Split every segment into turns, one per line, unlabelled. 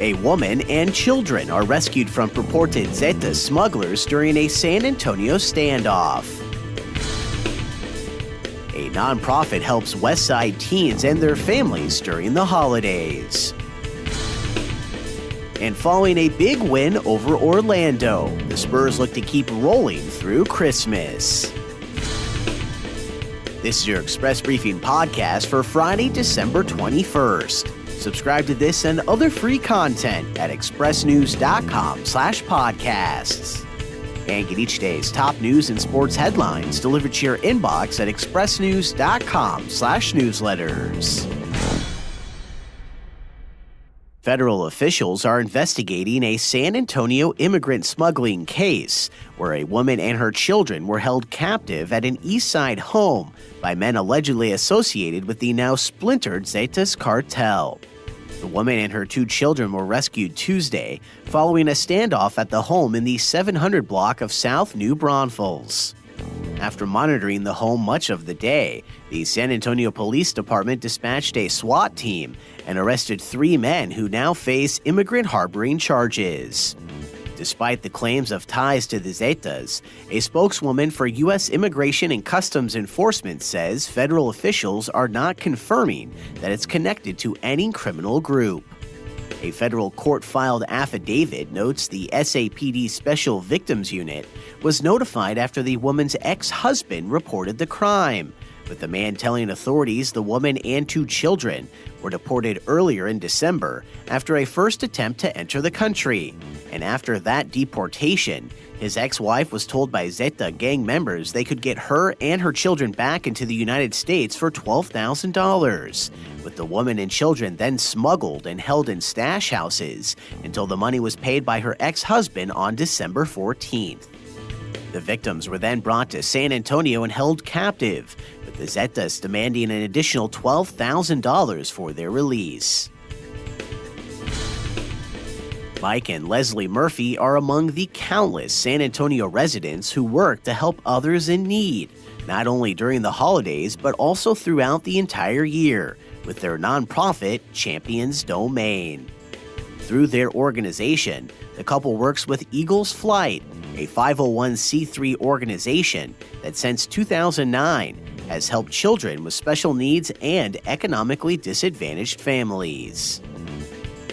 A woman and children are rescued from purported Zetas smugglers during a San Antonio standoff. A nonprofit helps West Side teens and their families during the holidays. And following a big win over Orlando, the Spurs look to keep rolling through Christmas. This is your Express Briefing podcast for Friday, December 21st. Subscribe to this and other free content at expressnews.com/podcasts. And get each day's top news and sports headlines delivered to your inbox at expressnews.com/newsletters. Federal officials are investigating a San Antonio immigrant smuggling case where a woman and her children were held captive at an East Side home by men allegedly associated with the now splintered Zetas cartel. The woman and her 2 children were rescued Tuesday following a standoff at the home in the 700 block of South New Braunfels. After monitoring the home much of the day, the San Antonio Police Department dispatched a SWAT team and arrested 3 men who now face immigrant harboring charges. Despite the claims of ties to the Zetas, a spokeswoman for U.S. Immigration and Customs Enforcement says federal officials are not confirming that it's connected to any criminal group. A federal court-filed affidavit notes the SAPD Special Victims Unit was notified after the woman's ex-husband reported the crime, with the man telling authorities the woman and 2 children were deported earlier in December after a first attempt to enter the country. And after that deportation, his ex-wife was told by Zeta gang members they could get her and her children back into the United States for $12,000, with the woman and children then smuggled and held in stash houses until the money was paid by her ex-husband on December 14th. The victims were then brought to San Antonio and held captive, with the Zetas demanding an additional $12,000 for their release. Mike and Leslie Murphy are among the countless San Antonio residents who work to help others in need, not only during the holidays but also throughout the entire year, with their nonprofit Champions Domain. Through their organization, the couple works with Eagles Flight, a 501c3 organization that since 2009 has helped children with special needs and economically disadvantaged families.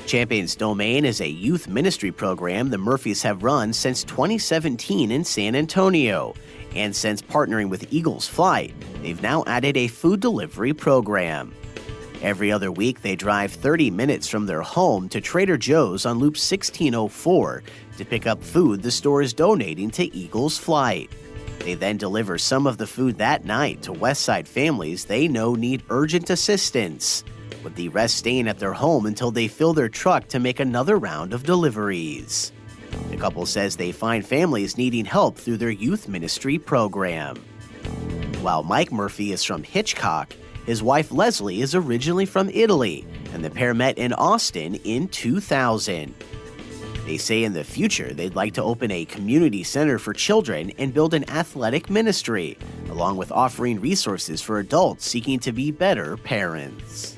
Champions Domain is a youth ministry program the Murphys have run since 2017 in San Antonio, and since partnering with Eagles Flight, they've now added a food delivery program. Every other week, they drive 30 minutes from their home to Trader Joe's on Loop 1604 to pick up food the store is donating to Eagles Flight. They then deliver some of the food that night to West Side families they know need urgent assistance, with the rest staying at their home until they fill their truck to make another round of deliveries. The couple says they find families needing help through their youth ministry program. While Mike Murphy is from Hitchcock, his wife Leslie is originally from Italy, and the pair met in Austin in 2000. They say in the future they'd like to open a community center for children and build an athletic ministry, along with offering resources for adults seeking to be better parents.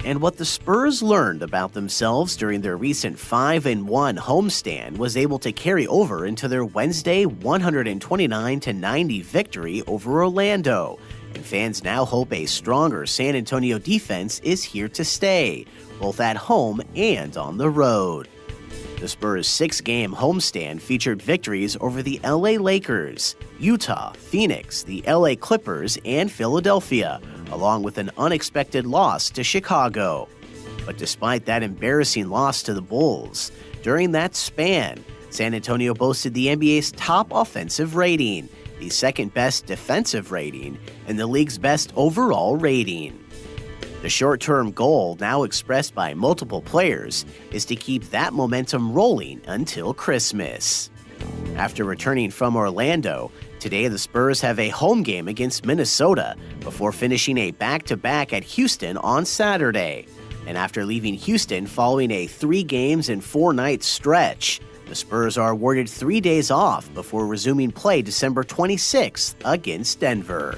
And what the Spurs learned about themselves during their recent 5-1 homestand was able to carry over into their Wednesday 129-90 victory over Orlando, and fans now hope a stronger San Antonio defense is here to stay, both at home and on the road. The Spurs' 6-game homestand featured victories over the LA Lakers, Utah, Phoenix, the LA Clippers, and Philadelphia, along with an unexpected loss to Chicago. But despite that embarrassing loss to the Bulls, during that span, San Antonio boasted the NBA's top offensive rating, the second-best defensive rating, and the league's best overall rating. The short-term goal, now expressed by multiple players, is to keep that momentum rolling until Christmas. After returning from Orlando, today the Spurs have a home game against Minnesota before finishing a back-to-back at Houston on Saturday. And after leaving Houston following a 3-games and 4-night stretch, the Spurs are awarded 3 days off before resuming play December 26th against Denver.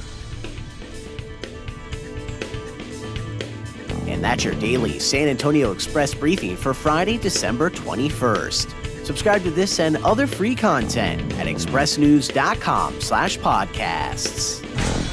And that's your daily San Antonio Express briefing for Friday, December 21st. Subscribe to this and other free content at expressnews.com/podcasts.